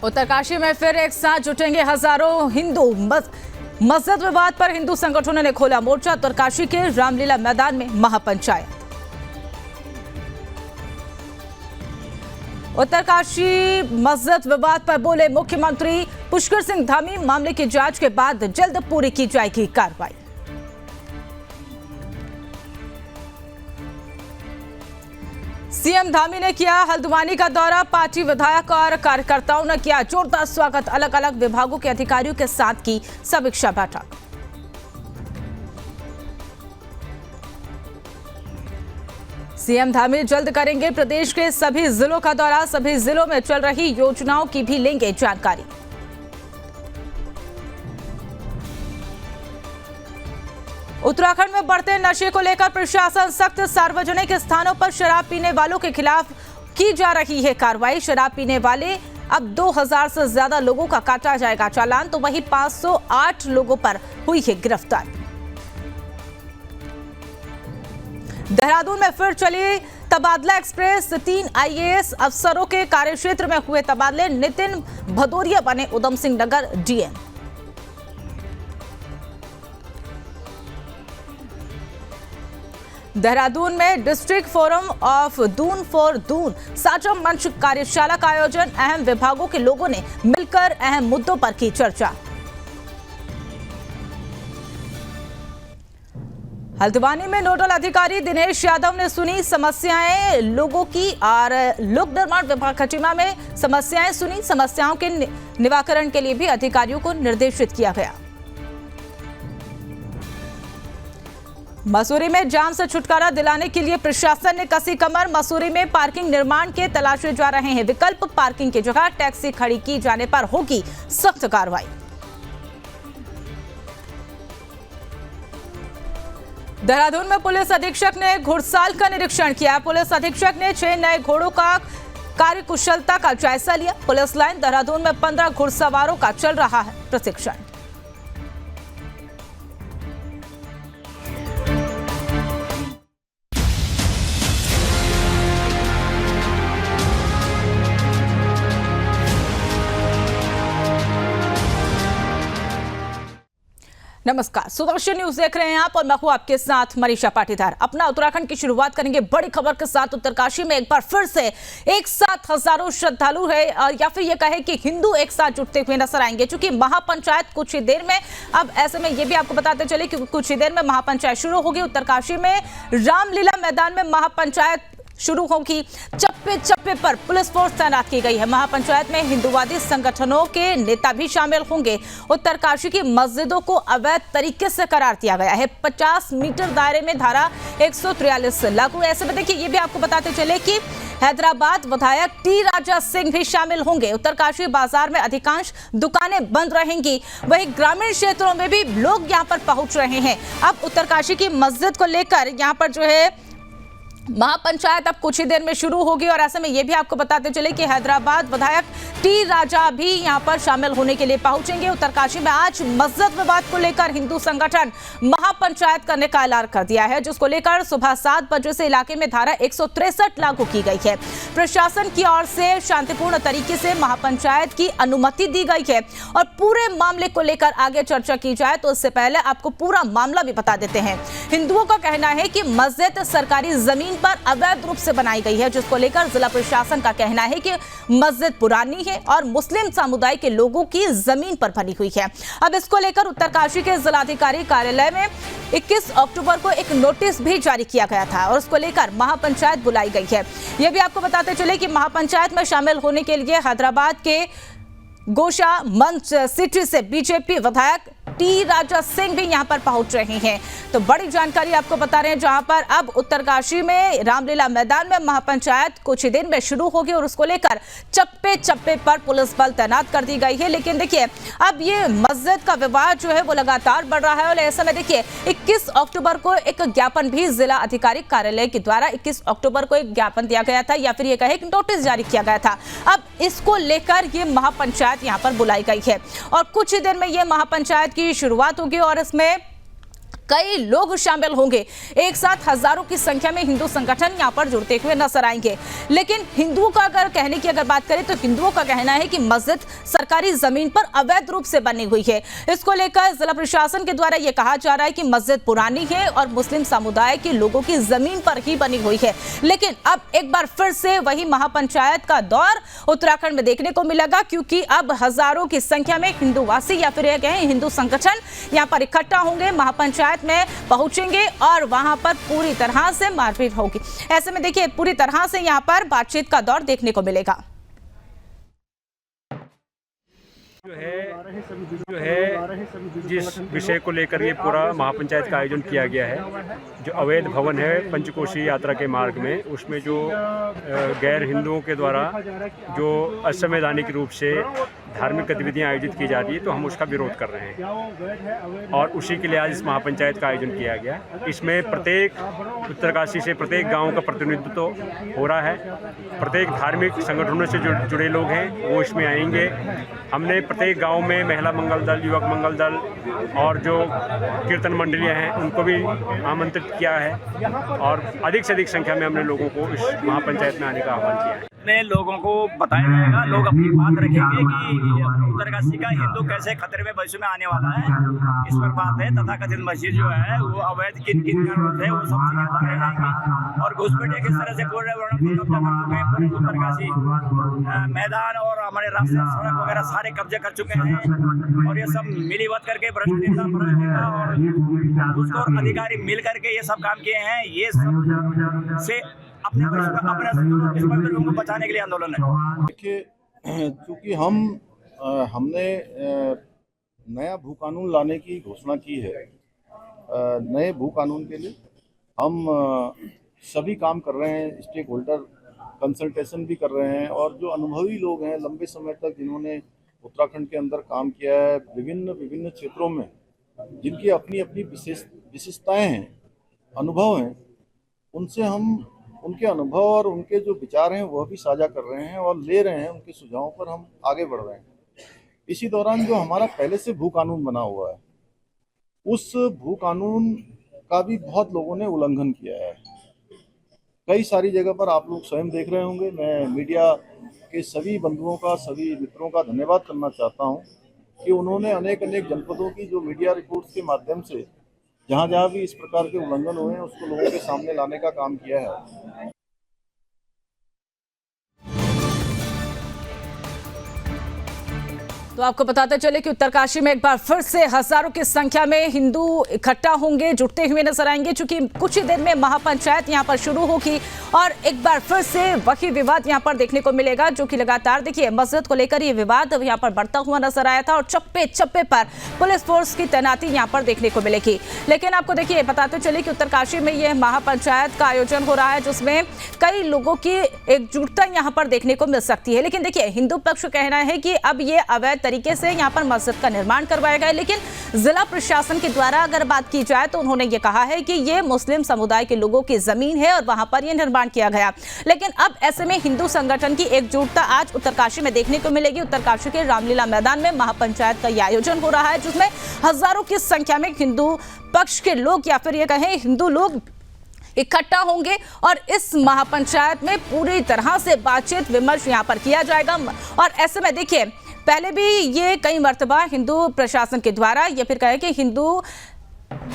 उत्तरकाशी में फिर एक साथ जुटेंगे हजारों हिंदू। मस्जिद विवाद पर हिंदू संगठनों ने खोला मोर्चा। उत्तरकाशी के रामलीला मैदान में महापंचायत। उत्तरकाशी मस्जिद विवाद पर बोले मुख्यमंत्री पुष्कर सिंह धामी, मामले की जांच के बाद जल्द पूरी की जाएगी कार्रवाई। सीएम धामी ने किया हल्द्वानी का दौरा। पार्टी विधायक और कार्यकर्ताओं ने किया जोरदार स्वागत। अलग अलग विभागों के अधिकारियों के साथ की समीक्षा बैठक। सीएम धामी जल्द करेंगे प्रदेश के सभी जिलों का दौरा। सभी जिलों में चल रही योजनाओं की भी लेंगे जानकारी। उत्तराखंड में बढ़ते नशे को लेकर प्रशासन सख्त। सार्वजनिक स्थानों पर शराब पीने वालों के खिलाफ की जा रही है कार्रवाई। शराब पीने वाले अब 2000 से ज्यादा लोगों का काटा जाएगा चालान, तो वहीं 508 लोगों पर हुई है गिरफ्तारी। देहरादून में फिर चली तबादला एक्सप्रेस। 3 आईएएस अफसरों के कार्यक्षेत्र में हुए तबादले। नितिन भदौरिया बने उधम सिंह नगर डीएम। देहरादून में district forum of Doon for Doon साझा मंच कार्यशाला का आयोजन। अहम विभागों के लोगों ने मिलकर अहम मुद्दों पर की चर्चा। हल्द्वानी में नोडल अधिकारी दिनेश यादव ने सुनी समस्याएं लोगों की और लोक निर्माण विभाग खटीमा में समस्याएं सुनी। समस्याओं के निवारण के लिए भी अधिकारियों को निर्देशित किया गया। मसूरी में जाम से छुटकारा दिलाने के लिए प्रशासन ने कसी कमर। मसूरी में पार्किंग निर्माण के तलाशे जा रहे हैं विकल्प। पार्किंग की जगह टैक्सी खड़ी की जाने पर होगी सख्त कार्रवाई। देहरादून में पुलिस अधीक्षक ने घुड़साल का निरीक्षण किया। पुलिस अधीक्षक ने 6 नए घोड़ों का कार्यकुशलता का जायजा लिया। पुलिस लाइन देहरादून में 15 घुड़सवारों का चल रहा है प्रशिक्षण। नमस्कार, सुदर्शन न्यूज देख रहे हैं आप और मैं हूं आपके साथ मनीषा पाटीदार। अपना उत्तराखंड की शुरुआत करेंगे बड़ी खबर के साथ। उत्तरकाशी में एक बार फिर से एक साथ हजारों श्रद्धालु है या फिर ये कहे कि हिंदू एक साथ जुटते हुए नजर आएंगे, क्योंकि महापंचायत कुछ ही देर में, अब ऐसे में ये भी आपको बताते चले कि कुछ ही देर में महापंचायत शुरू होगी। उत्तरकाशी में रामलीला मैदान में महापंचायत शुरू होगी। चप्पे चप्पे पर पुलिस फोर्स तैनात की गई है। महापंचायत में हिंदुवादी संगठनों के नेता भी शामिल होंगे। उत्तरकाशी की मस्जिदों को अवैध तरीके से करार दिया गया है। 50 मीटर दायरे में धारा 143 लागू। ऐसे में देखिए, ये भी आपको बताते चले कि हैदराबाद विधायक टी राजा सिंह भी शामिल होंगे। उत्तरकाशी बाजार में अधिकांश दुकानें बंद रहेंगी। वहीं ग्रामीण क्षेत्रों में भी लोग यहां पर पहुंच रहे हैं। अब उत्तरकाशी की मस्जिद को लेकर यहां पर जो है महापंचायत अब कुछ ही देर में शुरू होगी। और ऐसे में यह भी आपको बताते चले कि हैदराबाद विधायक टी राजा भी यहां पर शामिल होने के लिए पहुंचेंगे। उत्तरकाशी में आज मस्जिद विवाद को लेकर हिंदू संगठन महापंचायत करने का ऐलान कर दिया है, जिसको लेकर सुबह 7 बजे से इलाके में धारा 163 लागू की गई है। प्रशासन की ओर से शांतिपूर्ण तरीके से महापंचायत की अनुमति दी गई है। और पूरे मामले को लेकर आगे चर्चा की जाए तो उससे पहले आपको पूरा मामला भी बता देते हैं। हिंदुओं का कहना है कि मस्जिद सरकारी जमीन पर अवैध रूप से बनाई गई है, जिसको लेकर जिला प्रशासन का कहना है कि मस्जिद पुरानी है और मुस्लिम समुदाय के लोगों की जमीन पर बनी हुई है। अब इसको लेकर उत्तरकाशी के जिलाधिकारी कार्यालय में 21 अक्टूबर को एक नोटिस भी जारी किया गया था और उसको लेकर महापंचायत बुलाई गई है। यह भी आपको बताते चले कि महापंचायत में शामिल होने के लिए हैदराबाद के गोशा मंच सिटी से बीजेपी विधायक टी राजा सिंह भी यहां पर पहुंच रहे हैं। तो बड़ी जानकारी आपको बता रहे हैं, जहां पर अब उत्तरकाशी में रामलीला मैदान में महापंचायत कुछ ही दिन में शुरू होगी और उसको लेकर चप्पे चप्पे पर पुलिस बल तैनात कर दी गई है। लेकिन देखिए, अब ये मस्जिद का विवाद जो है वो लगातार बढ़ रहा है। और ऐसे में देखिए, 21 अक्टूबर को एक ज्ञापन भी जिला अधिकारी कार्यालय के द्वारा 21 अक्टूबर को एक ज्ञापन दिया गया था, या फिर ये कहे कि नोटिस जारी किया गया था। अब इसको लेकर ये महापंचायत यहाँ पर बुलाई गई है और कुछ ही देर में ये महापंचायत की शुरुआत होगी और इसमें कई लोग शामिल होंगे। एक साथ हजारों की संख्या में हिंदू संगठन यहां पर जुड़ते हुए नजर आएंगे। लेकिन हिंदुओं का अगर कहने की बात करें तो हिंदुओं का कहना है कि मस्जिद सरकारी जमीन पर अवैध रूप से बनी हुई है। इसको लेकर जिला प्रशासन के द्वारा यह कहा जा रहा है कि मस्जिद पुरानी है और मुस्लिम समुदाय के लोगों की जमीन पर ही बनी हुई है। लेकिन अब एक बार फिर से वही महापंचायत का दौर उत्तराखंड में देखने को मिलेगा, क्योंकि अब हजारों की संख्या में हिंदूवासी या फिर कहें हिंदू संगठन यहां पर इकट्ठा होंगे, महापंचायत में पहुंचेंगे और वहां पर पूरी तरह से मारपीट होगी। ऐसे में देखिए पूरी तरह से यहां पर बातचीत का दौर देखने को मिलेगा। जो है जिस विषय को लेकर ये पूरा महापंचायत का आयोजन किया गया है, जो अवैध भवन है पंचकोशी यात्रा के मार्ग में, उसमें जो गैर हिंदुओं के द्वारा जो असंवैधानिक रूप से धार्मिक गतिविधियां आयोजित की जा रही है, तो हम उसका विरोध कर रहे हैं और उसी के लिए आज इस महापंचायत का आयोजन किया गया। इसमें प्रत्येक उत्तरकाशी से प्रत्येक गांव का प्रतिनिधित्व हो रहा है। प्रत्येक धार्मिक संगठनों से जुड़े लोग हैं वो इसमें आएंगे। हमने प्रत्येक गांव में महिला मंगल दल, युवक मंगल दल और जो कीर्तन मंडलियां हैं उनको भी आमंत्रित किया है और अधिक से अधिक संख्या में हमने लोगों को इस महापंचायत में आने का आह्वान किया है। लोगों को बताया जाएगा, लोग अपनी बात रखेंगे कि उत्तरकाशी का हिंदू कैसे खतरे में भविष्य में आने वाला है, इस पर बात है। तथाकथित मस्जिद जो है वो अवैध किन कारणों से वो सब चीजें बताई जाएंगी और घुसपैठिए किस तरह से उत्तरकाशी मैदान और हमारे रास्ते सड़क वगैरह सारे कब्जे कर चुके हैं और ये सब मिली भगत करके भ्रष्ट नेता और घूसखोर अधिकारी मिल करके ये सब काम किए हैं। ये सब से अपने लोगों को बचाने के लिए आंदोलन है। देखिए, चूँकि हमने नया भू कानून लाने की घोषणा की है, नए भू कानून के लिए हम सभी काम कर रहे हैं, स्टेक होल्डर कंसल्टेशन भी कर रहे हैं और जो अनुभवी लोग हैं लंबे समय तक जिन्होंने उत्तराखंड के अंदर काम किया है, विभिन्न क्षेत्रों में जिनकी अपनी अपनी विशेषताएं हैं, अनुभव हैं, उनसे हम उनके अनुभव और उनके जो विचार हैं वह भी साझा कर रहे हैं और ले रहे हैं। उनके सुझावों पर हम आगे बढ़ रहे हैं। इसी दौरान जो हमारा पहले से भू कानून बना हुआ है, उस भू कानून का भी बहुत लोगों ने उल्लंघन किया है। कई सारी जगह पर आप लोग स्वयं देख रहे होंगे। मैं मीडिया के सभी बंधुओं का, सभी मित्रों का धन्यवाद करना चाहता हूं कि उन्होंने अनेक जनपदों की जो मीडिया रिपोर्ट्स के माध्यम से जहाँ भी इस प्रकार के उल्लंघन हुए हैं उसको लोगों के सामने लाने का काम किया है। तो आपको बताते चले कि उत्तरकाशी में एक बार फिर से हजारों की संख्या में हिंदू इकट्ठा होंगे, जुटते हुए नजर आएंगे, क्योंकि कुछ ही देर में महापंचायत यहां पर शुरू होगी और एक बार फिर से वही विवाद यहां पर देखने को मिलेगा, जो कि लगातार देखिए मस्जिद को लेकर ये विवाद यहां पर बढ़ता हुआ नजर आया था और चप्पे चप्पे पर पुलिस फोर्स की तैनाती यहां पर देखने को मिलेगी। लेकिन आपको देखिए बताते चले कि उत्तरकाशी में यह महापंचायत का आयोजन हो रहा है, जिसमें कई लोगों की एकजुटता यहां पर देखने को मिल सकती है। लेकिन देखिए हिंदू पक्ष कहना है कि अब ये अवैध तरीके से यहां पर मस्जिद का निर्माण करवाया गया, लेकिन जिला प्रशासन के द्वारा अगर बात की जाए तो उन्होंने ये कहा है कि ये मुस्लिम समुदाय के लोगों की जमीन है और वहां पर यह निर्माण किया गया। लेकिन अब ऐसे में हिंदू संगठन की एकजुटता आज उत्तरकाशी में देखने को मिलेगी। उत्तरकाशी के रामलीला मैदान में महापंचायत का यह आयोजन हो रहा है, जिसमें हजारों की संख्या में हिंदू पक्ष के लोग या फिर ये कहें हिंदू लोग इकट्ठा होंगे और इस महापंचायत में पूरी तरह से बातचीत विमर्श यहां पर किया जाएगा। और ऐसे में देखिए पहले भी ये कई मर्तबा हिंदू प्रशासन के द्वारा या फिर कहें कि हिंदू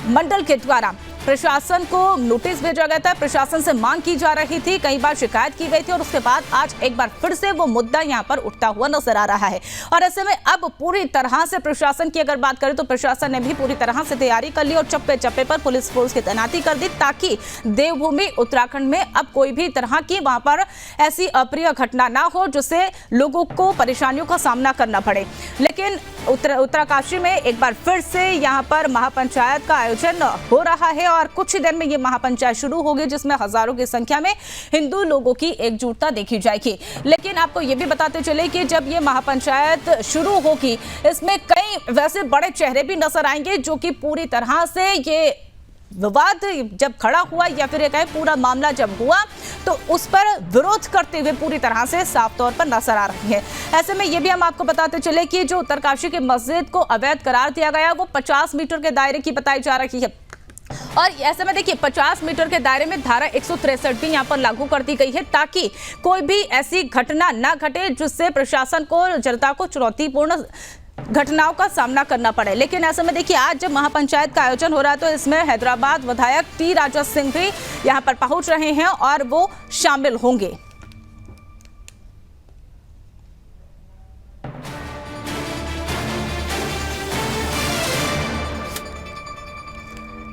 मंडल के द्वारा प्रशासन को नोटिस भेजा गया था, प्रशासन से मांग की जा रही थी, कई बार शिकायत की गई थी और उसके बाद आज एक बार फिर से वो मुद्दा यहां पर उठता हुआ नजर आ रहा है। और ऐसे में अब पूरी तरह से प्रशासन की अगर बात करें तो प्रशासन ने भी पूरी तरह से तैयारी कर ली और चप्पे चप्पे पर पुलिस फोर्स की तैनाती कर दी, ताकि देवभूमि उत्तराखंड में अब कोई भी तरह की वहां पर ऐसी अप्रिय घटना ना हो जिससे लोगों को परेशानियों का सामना करना पड़े। लेकिन उत्तरकाशी में एक बार फिर से यहां पर महापंचायत का आयोजन हो रहा है और कुछ ही देर में ये महापंचायत शुरू होगी, जिसमें हजारों की संख्या में हिंदू लोगों की एकजुटता देखी जाएगी। लेकिन आपको ये भी बताते चले कि जब ये महापंचायत शुरू होगी इसमें कई वैसे बड़े चेहरे भी नजर आएंगे, जो कि पूरी तरह से ये विवाद जब खड़ा हुआ या फिर कहें पूरा मामला जब हुआ तो उस पर विरोध करते हुए पूरी तरह से साफ तौर पर नजर आ रही है। ऐसे में ये भी हम आपको बताते चले कि जो उत्तरकाशी की मस्जिद को अवैध करार दिया गया वो 50 मीटर के दायरे की बताई जा रही है। और ऐसे में देखिए 50 मीटर के दायरे में धारा 163 भी यहाँ पर लागू कर दी गई है ताकि कोई भी ऐसी घटना ना घटे जिससे प्रशासन को, जनता को चुनौतीपूर्ण घटनाओं का सामना करना पड़े। लेकिन ऐसे में देखिए आज जब महापंचायत का आयोजन हो रहा है तो इसमें हैदराबाद विधायक टी राजा सिंह भी यहाँ पर पहुंच रहे हैं और वो शामिल होंगे।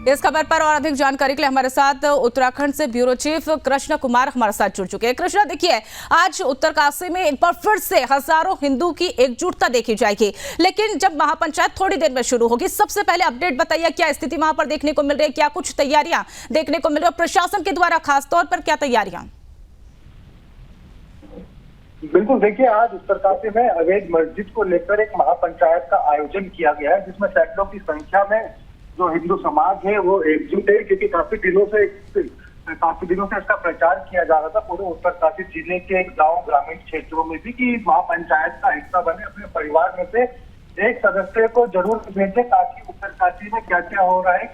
इस खबर पर और अधिक जानकारी के लिए हमारे साथ उत्तराखंड से ब्यूरो चीफ कृष्ण कुमार हमारे साथ जुड़ चुके हैं। कृष्णा, देखिए आज उत्तरकाशी में एक बार फिर से हजारों हिंदू की एकजुटता देखी जाएगी, लेकिन जब महापंचायत थोड़ी देर में शुरू होगी, सबसे पहले अपडेट बताइए, क्या स्थिति वहां पर देखने को मिल रही है, क्या कुछ तैयारियां देखने को मिल रही है, प्रशासन के द्वारा खासतौर पर क्या तैयारियां? बिल्कुल, देखिए आज उत्तरकाशी में अवैध मस्जिद को लेकर एक महापंचायत का आयोजन किया गया है जिसमें सैकड़ों की संख्या में जो हिंदू समाज है वो एकजुट है, क्योंकि काफी दिनों से इसका प्रचार किया जा रहा था पूरे उत्तरकाशी जिले के गांव ग्रामीण क्षेत्रों में भी कि महापंचायत का हिस्सा बने, अपने परिवार में से एक सदस्य को जरूर भेजे ताकि उत्तरकाशी में क्या क्या हो रहा है,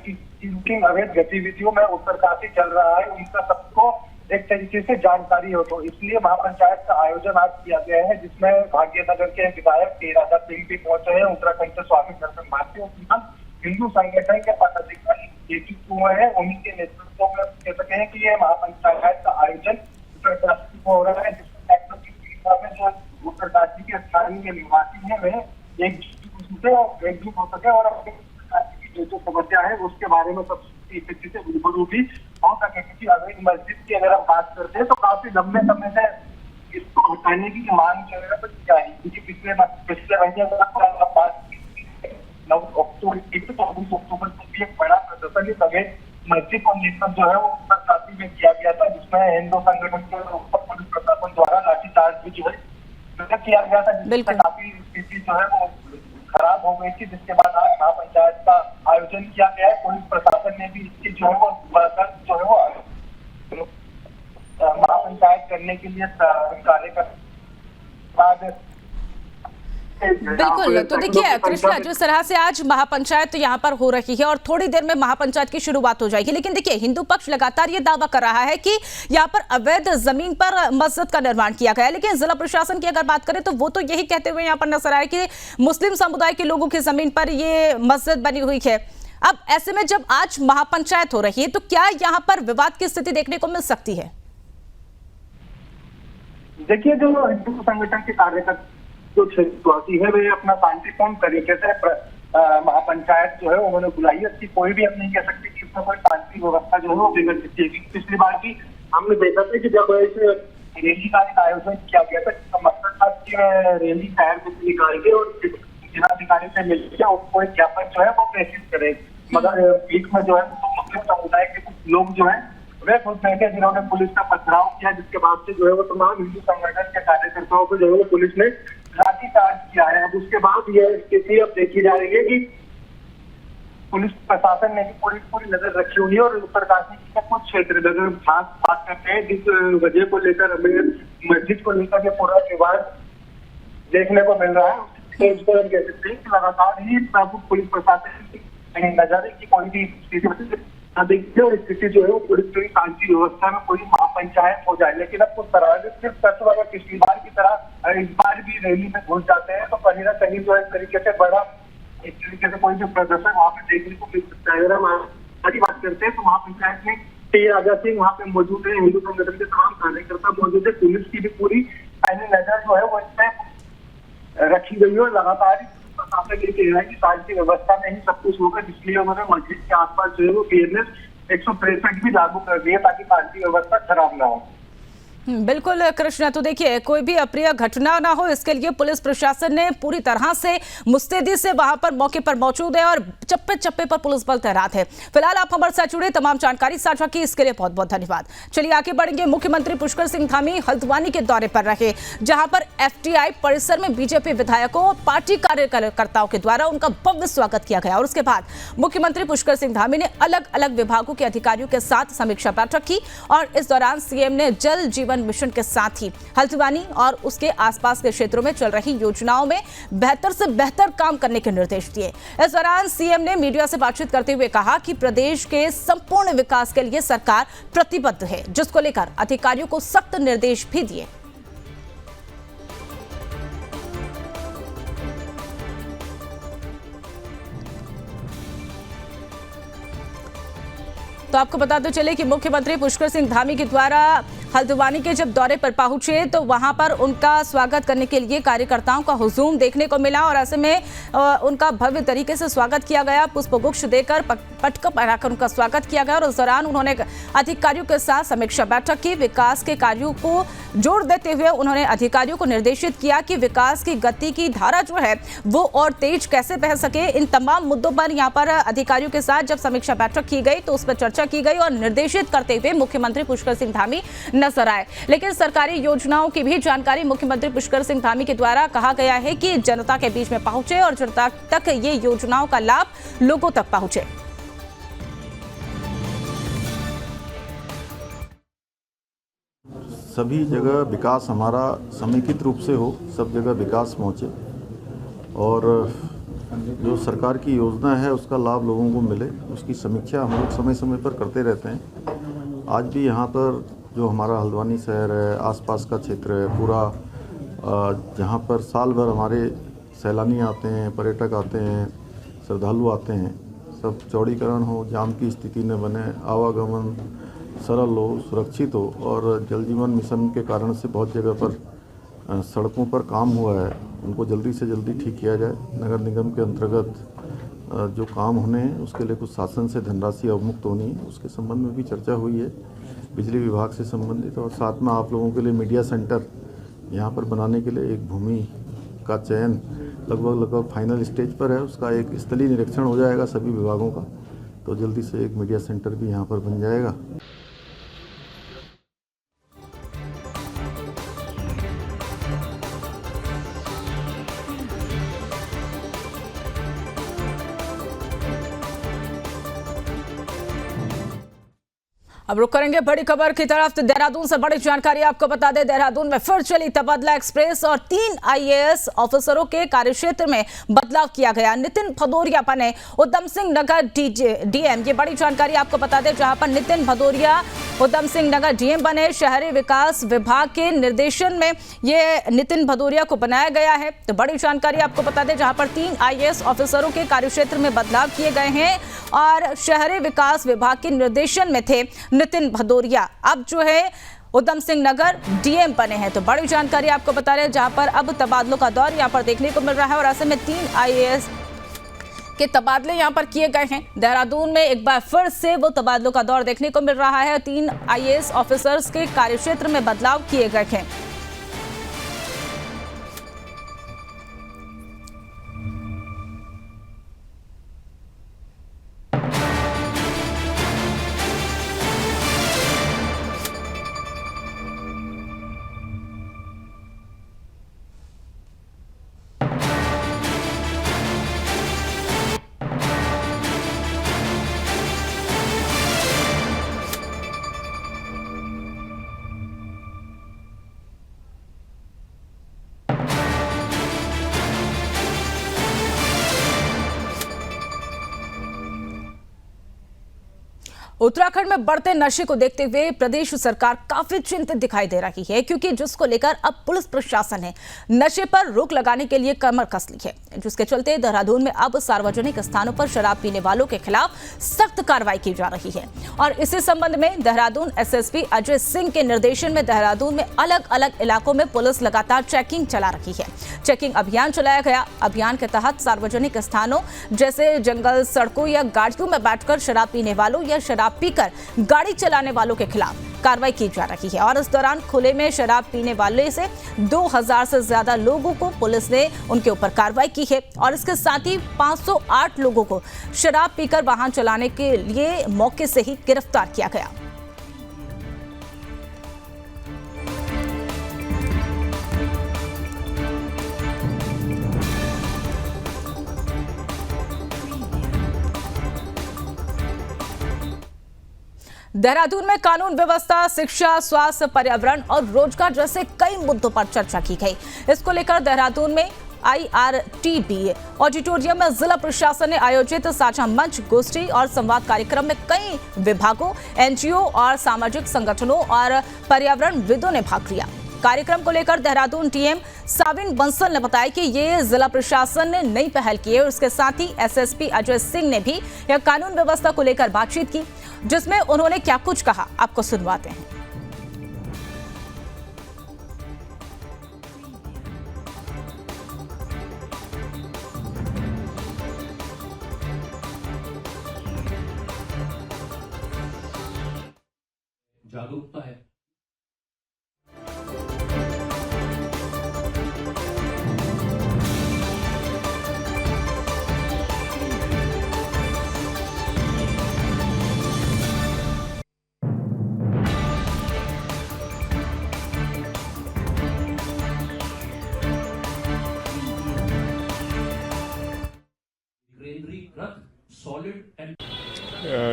किन अवैध गतिविधियों में उत्तरकाशी चल रहा है, उनका सबको एक तरीके से जानकारी हो। तो इसलिए महापंचायत का आयोजन आज किया गया है जिसमें भाग्यनगर के विधायक टी राजा सिंह भी पहुंचे हैं, उत्तराखंड से स्वामी दर्शन भारती और हिंदू संगठन के पदाधिकारी एकजुट हुए हैं। उन्हीं के नेतृत्व में कह सके हैं कि ये महापंचायत का आयोजन उत्तरकाशी में हो रहा है जिसमें जो उत्तरकाशी के स्थानीय निवासी है वे एकजुट हो सके और अपनी जो समस्या है उसके बारे में सबसे स्थिति से रूबरू भी हो सके। क्योंकि अवैध मस्जिद की अगर हम बात करते हैं तो काफी लंबे समय से इसको हटाने की मांग चल रही है, क्योंकि पिछले महीने बात 9 अक्टूबर 24 अक्टूबर को भी एक बड़ा प्रदर्शन इस अवैध मस्जिद को लेकर जो है वो उत्तरकाशी में किया गया था जिसमें हिंदू संगठन के ऊपर पुलिस प्रशासन द्वारा लाठीचार्ज भी जो है किया गया था, जिससे काफी स्थिति जो है वो खराब हो गई थी। जिसके बाद आज महापंचायत का आयोजन किया गया है। पुलिस प्रशासन ने भी इसकी जो है वो महापंचायत करने के लिए कार्य कर बिल्कुल, तो देखिए कृष्णा, जिस तरह से आज महापंचायत यहाँ पर हो रही है और थोड़ी देर में महापंचायत की शुरुआत हो जाएगी, लेकिन देखिए हिंदू पक्ष लगातार ये दावा कर रहा है कि यहाँ पर अवैध जमीन पर मस्जिद का निर्माण किया गया है, लेकिन जिला प्रशासन की अगर बात करें तो वो तो यही कहते हुए यहाँ पर नजर आए कि मुस्लिम समुदाय के लोगों की जमीन पर ये मस्जिद बनी हुई है। अब ऐसे में जब आज महापंचायत हो रही है तो क्या यहाँ पर विवाद की स्थिति देखने को मिल सकती है? देखिए, जो हिंदू संगठन के कार्यकर्ता जो क्षेत्रवासी है वे अपना शांतिपूर्ण तरीके से महापंचायत जो है उन्होंने बुलाई है। इसकी कोई भी हम नहीं कह सकते कि इसमें कोई शांति व्यवस्था जो है वो बिगड़ सकती है। पिछली बार भी हमने देखा था कि जब रैली का आयोजन किया गया था तो मकसद था कि रैली शहर में निकाल के और जिलाधिकारी से मिलकर कोई ज्ञापन जो है वो प्रेषित करे, मगर बीच में जो है मुस्लिम समुदाय के कुछ लोग जो है वे खुद बैठे जिन्होंने पुलिस का पथराव किया, जिसके बाद से जो है वो तमाम हिंदू संगठन के कार्यकर्ताओं को जो है वो पुलिस ने लाठीचार्ज किया है। अब उसके बाद यह स्थिति अब देखी जा रही है कि पुलिस प्रशासन ने भी पूरी नजर रखी हुई है और उत्तरकाशी के कुछ क्षेत्र अगर खास बात करते हैं जिस वजह को लेकर हमें मस्जिद को लेकर के पूरा विवाद देखने को मिल रहा है, उस पर हम कह सकते हैं कि लगातार ही पुलिस प्रशासन की नजर है कि कोई भी स्थिति देखिए और स्थिति जो है वो पूरी शांति व्यवस्था में कोई महापंचायत हो जाए। लेकिन अब कुछ तरह सिर्फ तत्व अगर पिछली बार की तरह इस बार भी रैली में घुस जाते हैं तो कहीं ना कहीं जो है इस तरीके से बड़ा इस तरीके से कोई जो प्रदर्शन वहाँ पे देखने को मिल सकता है। अगर हम सारी बात करते हैं तो महापंचायत में टी राजा सिंह वहाँ पे मौजूद है, हिंदू संगठन के तमाम कार्यकर्ता मौजूद है, पुलिस की भी पूरी पहली नजर जो है वो इसमें रखी गई है और लगातार प्रशासन ये कह रहा है कि शांति व्यवस्था में ही सब कुछ होगा, इसलिए उन्होंने मस्जिद के आसपास जो है वो BNS 163 भी लागू कर दिया ताकि शांति व्यवस्था खराब ना हो। बिल्कुल कृष्णा, तो देखिए कोई भी अप्रिय घटना ना हो इसके लिए पुलिस प्रशासन ने पूरी तरह से मुस्तैदी से वहां पर मौके पर मौजूद है और चप्पे चप्पे पर पुलिस बल तैनात है। फिलहाल आप हमारे साथ जुड़े, तमाम जानकारी साझा की इसके लिए बहुत बहुत धन्यवाद। चलिए आगे बढ़ेंगे। मुख्यमंत्री पुष्कर सिंह धामी हल्द्वानी के दौरे पर रहे, जहां पर FTI परिसर में बीजेपी विधायकों और पार्टी कार्यकर्ताओं के द्वारा उनका भव्य स्वागत किया गया और उसके बाद मुख्यमंत्री पुष्कर सिंह धामी ने अलग अलग विभागों के अधिकारियों के साथ समीक्षा बैठक की और इस दौरान CM ने जल जीवन जीवन मिशन के साथ ही हल्द्वानी और उसके आसपास के क्षेत्रों में चल रही योजनाओं में बेहतर से बेहतर काम करने के निर्देश दिए। इस दौरान सीएम ने मीडिया से बातचीत करते हुए कहा कि प्रदेश के संपूर्ण विकास के लिए सरकार प्रतिबद्ध है, जिसको लेकर अधिकारियों को सख्त निर्देश भी दिए। तो आपको बताते चले कि मुख्यमंत्री पुष्कर सिंह धामी के द्वारा हल्द्वानी के जब दौरे पर पहुंचे तो वहां पर उनका स्वागत करने के लिए कार्यकर्ताओं का हुजूम देखने को मिला और ऐसे में उनका भव्य तरीके से स्वागत किया गया। पुष्पगुच्छ देकर पटक पहनाकर उनका स्वागत किया गया और इस दौरान उन्होंने अधिकारियों के साथ समीक्षा बैठक की। विकास के कार्यों को जोर देते हुए उन्होंने अधिकारियों को निर्देशित किया कि विकास की गति की धारा जो है वो और तेज कैसे बह सके। इन तमाम मुद्दों पर यहाँ पर अधिकारियों के साथ जब समीक्षा बैठक की गई तो उस पर चर्चा की गई और निर्देशित करते हुए मुख्यमंत्री पुष्कर सिंह धामी नजर आए। लेकिन सरकारी योजनाओं की भी जानकारी मुख्यमंत्री पुष्कर सिंह धामी के द्वारा कहा गया है कि जनता के बीच में पहुंचे और जनता तक ये योजनाओं का लाभ लोगों तक पहुंचे। सभी जगह विकास हमारा समेकित रूप से हो, सब जगह विकास पहुँचे और जो सरकार की योजना है उसका लाभ लोगों को मिले, उसकी समीक्षा हम लोग समय समय पर करते रहते हैं। आज भी यहाँ पर जो हमारा हल्द्वानी शहर है, आसपास का क्षेत्र है पूरा, जहाँ पर साल भर हमारे सैलानी आते हैं, पर्यटक आते हैं, श्रद्धालु आते हैं, सब चौड़ीकरण हो, जाम की स्थिति न बने, आवागमन सरल हो, सुरक्षित हो और जल जीवन मिशन के कारण से बहुत जगह पर सड़कों पर काम हुआ है, उनको जल्दी से जल्दी ठीक किया जाए। नगर निगम के अंतर्गत जो काम होने हैं उसके लिए कुछ शासन से धनराशि अवमुक्त होनी है, उसके संबंध में भी चर्चा हुई है बिजली विभाग से संबंधित। और साथ में आप लोगों के लिए मीडिया सेंटर यहाँ पर बनाने के लिए एक भूमि का चयन लगभग फाइनल स्टेज पर है, उसका एक स्थलीय निरीक्षण हो जाएगा सभी विभागों का, तो जल्दी से एक मीडिया सेंटर भी यहाँ पर बन जाएगा। अब रुक करेंगे बड़ी खबर की तरफ। तो देहरादून से बड़ी जानकारी आपको बता दें, देहरादून में फिर चली तबादला एक्सप्रेस और 3 आईएएस ऑफिसरों के कार्यक्षेत्र में बदलाव किया गया। नितिन भदौरिया बने उधम सिंह नगर डीएम, ये बड़ी जानकारी आपको बता दें, जहां पर नितिन भदौरिया उधम सिंह नगर डीएम बने। शहरी विकास विभाग के निर्देशन में ये नितिन भदौरिया को बनाया गया है। तो बड़ी जानकारी आपको बता दें, जहां पर 3 आईएएस ऑफिसरों के कार्यक्षेत्र में बदलाव किए गए हैं और शहरी विकास विभाग के निर्देशन में थे नितिन भदौरिया, अब जो है उधम सिंह नगर डीएम बने हैं। तो बड़ी जानकारी आपको बता रहे हैं, जहां पर अब तबादलों का दौर यहां पर देखने को मिल रहा है और ऐसे में 3 आईएएस के तबादले यहां पर किए गए हैं। देहरादून में एक बार फिर से वो तबादलों का दौर देखने को मिल रहा है। 3 आईएएस ऑफिसर्स के कार्यक्षेत्र में बदलाव किए गए हैं। उत्तराखंड में बढ़ते नशे को देखते हुए प्रदेश सरकार काफी चिंतित दिखाई दे रही है, क्योंकि जिसको लेकर अब पुलिस प्रशासन ने नशे पर रोक लगाने के लिए कमर कस ली है, जिसके चलते देहरादून में अब सार्वजनिक स्थानों पर शराब पीने वालों के खिलाफ सख्त कार्रवाई की जा रही है। और इसी संबंध में देहरादून एसएसपी अजय सिंह के निर्देशन में देहरादून में अलग अलग इलाकों में पुलिस लगातार चेकिंग चला रही है। चेकिंग अभियान चलाया गया। अभियान के तहत सार्वजनिक स्थानों जैसे जंगल, सड़कों या गाड़ियों में बैठकर शराब पीने वालों या शराब पीकर गाड़ी चलाने वालों के खिलाफ कार्रवाई की जा रही है। और इस दौरान खुले में शराब पीने वाले से 2000 से ज्यादा लोगों को पुलिस ने उनके ऊपर कार्रवाई की है और इसके साथ ही 508 लोगों को शराब पीकर वाहन चलाने के लिए मौके से ही गिरफ्तार किया गया। देहरादून में कानून व्यवस्था, शिक्षा, स्वास्थ्य, पर्यावरण और रोजगार जैसे कई मुद्दों पर चर्चा की गई। इसको लेकर देहरादून में IRTB ऑडिटोरियम में जिला प्रशासन ने आयोजित साझा मंच, गोष्ठी और संवाद कार्यक्रम में कई विभागों, NGO और सामाजिक संगठनों और पर्यावरणविदों ने भाग लिया। कार्यक्रम को लेकर देहरादून TM साविन बंसल ने बताया कि ये जिला प्रशासन ने नई पहल की है और उसके साथ ही SSP अजय सिंह ने भी यह कानून व्यवस्था को लेकर बातचीत की, जिसमें उन्होंने क्या कुछ कहा आपको सुनवाते हैं। जागरूकता है।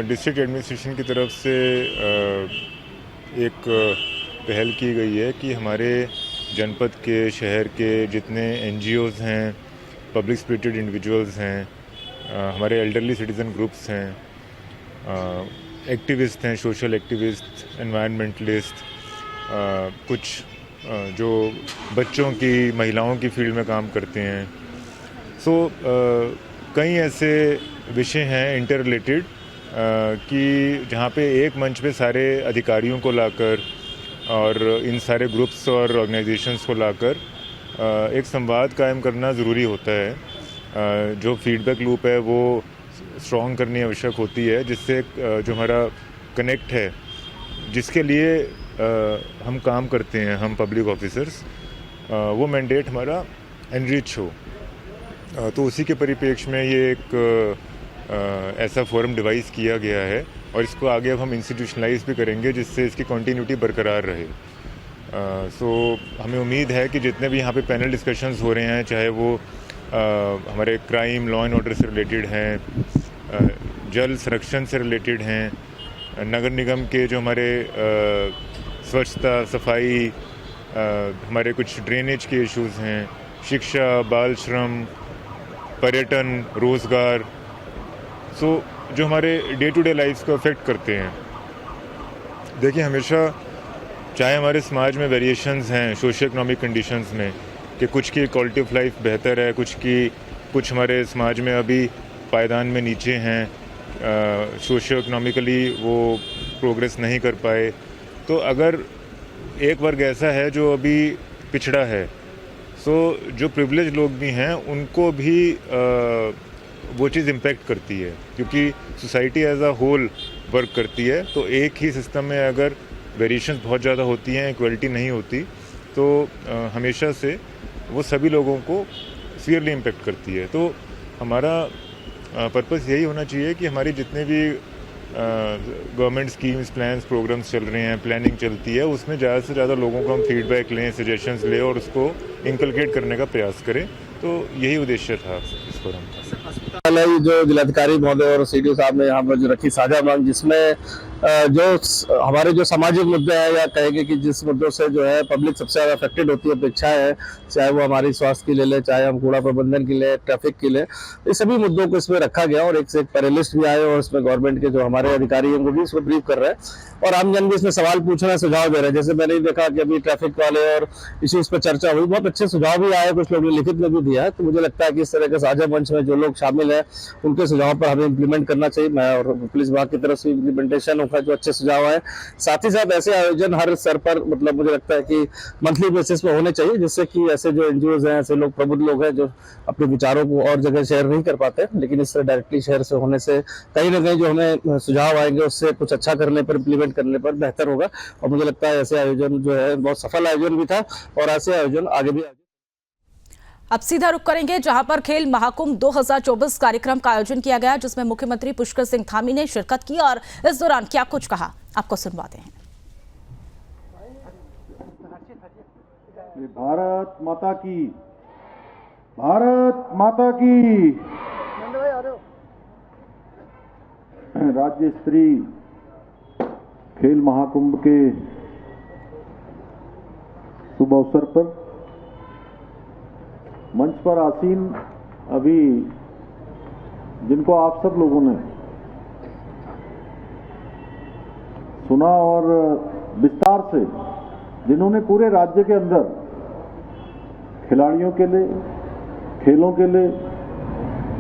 डिस्ट्रिक्ट एडमिनिस्ट्रेशन की तरफ से एक पहल की गई है कि हमारे जनपद के, शहर के जितने NGOs हैं, पब्लिक स्पिरिटेड इंडिविजुअल्स हैं, हमारे एल्डरली सिटीज़न ग्रुप्स हैं, एक्टिविस्ट हैं, सोशल एक्टिविस्ट, एनवायरनमेंटलिस्ट, कुछ जो बच्चों की, महिलाओं की फील्ड में काम करते हैं। सो कई ऐसे विषय हैं इंटर रिलेटेड कि जहाँ पे एक मंच पे सारे अधिकारियों को लाकर और इन सारे ग्रुप्स और ऑर्गेनाइजेशंस को लाकर एक संवाद कायम करना ज़रूरी होता है। जो फीडबैक लूप है वो स्ट्रॉन्ग करनी आवश्यक होती है, जिससे जो हमारा कनेक्ट है, जिसके लिए हम काम करते हैं, हम पब्लिक ऑफिसर्स, वो मैंडेट हमारा एनरिच हो। तो उसी के परिप्रेक्ष्य में ये एक ऐसा फोरम डिवाइस किया गया है और इसको आगे अब हम इंस्टीट्यूशनलाइज भी करेंगे, जिससे इसकी कंटिन्यूटी बरकरार रहे। सो हमें उम्मीद है कि जितने भी यहाँ पे पैनल डिस्कशंस हो रहे हैं, चाहे वो हमारे क्राइम, लॉ एंड ऑर्डर से रिलेटेड हैं, जल संरक्षण से रिलेटेड हैं, नगर निगम के जो हमारे स्वच्छता, सफाई, हमारे कुछ ड्रेनेज के इश्यूज़ हैं, शिक्षा, बाल श्रम, पर्यटन, रोज़गार, सो जो हमारे डे टू डे लाइफ को अफेक्ट करते हैं। देखिए, हमेशा चाहे हमारे समाज में वेरिएशंस हैं सोशियो इकोनॉमिक कंडीशंस में, कि कुछ की क्वालिटी ऑफ लाइफ बेहतर है, कुछ हमारे समाज में अभी पायदान में नीचे हैं, सोशियो इकोनॉमिकली वो प्रोग्रेस नहीं कर पाए। तो अगर एक वर्ग ऐसा है जो अभी पिछड़ा है, सो जो प्रिविलेज लोग भी हैं उनको भी वो चीज़ इम्पेक्ट करती है, क्योंकि society as a whole work करती है। तो एक ही सिस्टम में अगर वेरिएशंस बहुत ज़्यादा होती हैं, इक्वलिटी नहीं होती, तो हमेशा से वो सभी लोगों को सीवियरली इम्पेक्ट करती है। तो हमारा पर्पस यही होना चाहिए कि हमारी जितने भी गवर्नमेंट स्कीम्स, प्लान्स, प्रोग्राम्स चल रहे हैं, प्लानिंग चलती है, उसमें ज़्यादा से ज़्यादा लोगों को हम फीडबैक लें, सजेशंस लें और उसको इंकलकेट करने का प्रयास करें। तो यही उद्देश्य था इस फोरम का। जो जिलाधिकारी महोदय और CDO साहब ने यहाँ पर जो रखी साझा मांग, जिसमें जो हमारे जो सामाजिक मुद्दे हैं, या कहेंगे कि जिस मुद्दों से जो है पब्लिक सबसे ज़्यादा अफेक्टेड होती है, अपेक्षाएं है, चाहे वो हमारी स्वास्थ्य की ले लें, चाहे हम कूड़ा प्रबंधन की ले, ट्रैफिक की ले, ये सभी मुद्दों को इसमें रखा गया और एक से एक पैनलिस्ट भी आए और इसमें गवर्नमेंट के जो हमारे अधिकारी हैं वो भी इसको ब्रीफ कर रहे हैं और आम जन भी इसमें सवाल पूछ रहे हैं, सुझाव दे रहे हैं। जैसे मैंने देखा कि अभी ट्रैफिक वाले और इश्यूज पर चर्चा हुई, बहुत अच्छे सुझाव भी आए, कुछ लोगों ने लिखित में भी दिया है। तो मुझे लगता है कि इस तरह के साझा मंच में जो लोग शामिल हैं उनके सुझाव पर हमें इम्प्लीमेंट करना चाहिए। मैं और पुलिस विभाग की तरफ से इम्प्लीमेंटेशन होगा, जो अच्छे सुझाव आए। साथ ही साथ ऐसे आयोजन हर स्तर पर, मतलब मुझे लगता है कि मंथली बेसिस पर होने चाहिए, जिससे कि ऐसे जो NGOs हैं, ऐसे लोग प्रबुद्ध लोग हैं जो अपने विचारों को और जगह शेयर नहीं कर पाते, लेकिन इस तरह डायरेक्टली शेयर से होने से कहीं ना कहीं जो हमें सुझाव आएंगे उससे कुछ अच्छा करने पर, इम्प्लीमेंट करने पर बेहतर होगा। और मुझे लगता है ऐसे आयोजन जो है बहुत सफल आयोजन भी था और ऐसे आयोजन आगे भी। अब सीधा रुख करेंगे जहां पर खेल महाकुंभ 2024 कार्यक्रम का आयोजन किया गया, जिसमें मुख्यमंत्री पुष्कर सिंह धामी ने शिरकत की और इस दौरान क्या कुछ कहा आपको सुनवाते हैं। भारत माता की, भारत माता की। राज्य स्तरीय खेल महाकुंभ के शुभ अवसर पर मंच पर आसीन अभी जिनको आप सब लोगों ने सुना और विस्तार से जिन्होंने पूरे राज्य के अंदर खिलाड़ियों के लिए, खेलों के लिए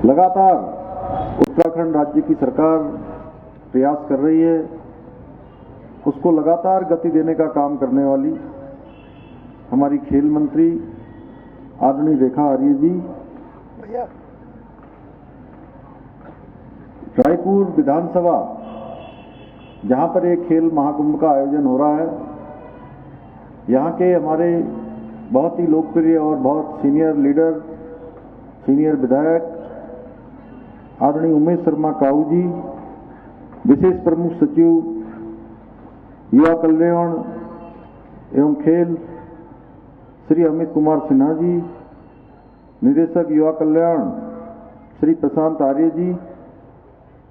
लगातार उत्तराखंड राज्य की सरकार प्रयास कर रही है, उसको लगातार गति देने का काम करने वाली हमारी खेल मंत्री आदरणीय रेखा आर्य जी, रायपुर विधानसभा जहां पर एक खेल महाकुंभ का आयोजन हो रहा है, यहाँ के हमारे बहुत ही लोकप्रिय और बहुत सीनियर लीडर, सीनियर विधायक आदरणीय उमेश शर्मा काऊ जी, विशेष प्रमुख सचिव युवा कल्याण एवं खेल श्री अमित कुमार सिन्हा जी, निदेशक युवा कल्याण श्री प्रशांत आर्य जी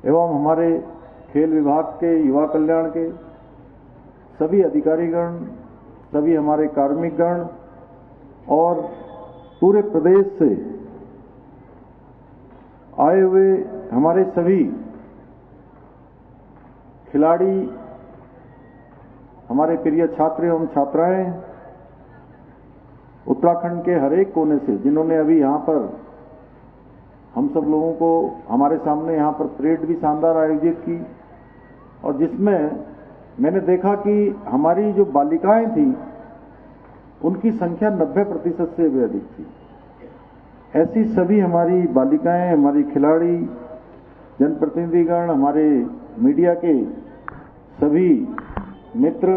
एवं हमारे खेल विभाग के युवा कल्याण के सभी अधिकारीगण, सभी हमारे कार्मिकगण और पूरे प्रदेश से आए हुए हमारे सभी खिलाड़ी, हमारे प्रिय छात्र एवं छात्राएं, उत्तराखंड के हर एक कोने से जिन्होंने अभी यहाँ पर हम सब लोगों को हमारे सामने यहाँ पर परेड भी शानदार आयोजित की और जिसमें मैंने देखा कि हमारी जो बालिकाएं थी उनकी संख्या 90% से भी अधिक थी। ऐसी सभी हमारी बालिकाएं, हमारी खिलाड़ी, जनप्रतिनिधिगण, हमारे मीडिया के सभी मित्र,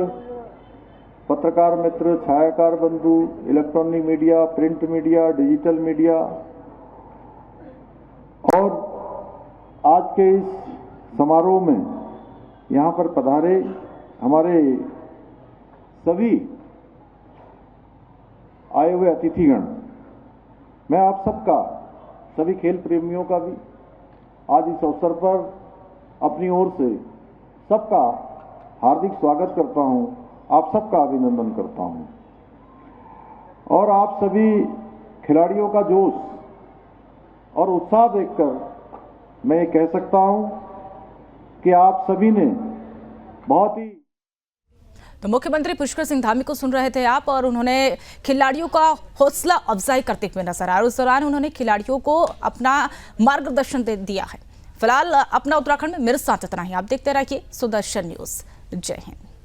पत्रकार मित्र, छायाकार बंधु, electronic media, print media, digital media और आज के इस समारोह में यहाँ पर पधारे हमारे सभी आए हुए अतिथिगण, मैं आप सबका, सभी खेल प्रेमियों का भी आज इस अवसर पर अपनी ओर से सबका हार्दिक स्वागत करता हूं, आप सबका अभिनंदन करता हूं और आप सभी खिलाड़ियों का जोश और उत्साह देखकर मैं ये कह सकता हूं कि आप सभी ने बहुत ही। तो मुख्यमंत्री पुष्कर सिंह धामी को सुन रहे थे आप, और उन्होंने खिलाड़ियों का हौसला अफजाई करते हुए नजर आए। उस दौरान उन्होंने खिलाड़ियों को अपना मार्गदर्शन दिया है। फिलहाल अपना उत्तराखंड में मेरे साथ इतना ही। आप देखते रहिए सुदर्शन न्यूज। जय हिंद।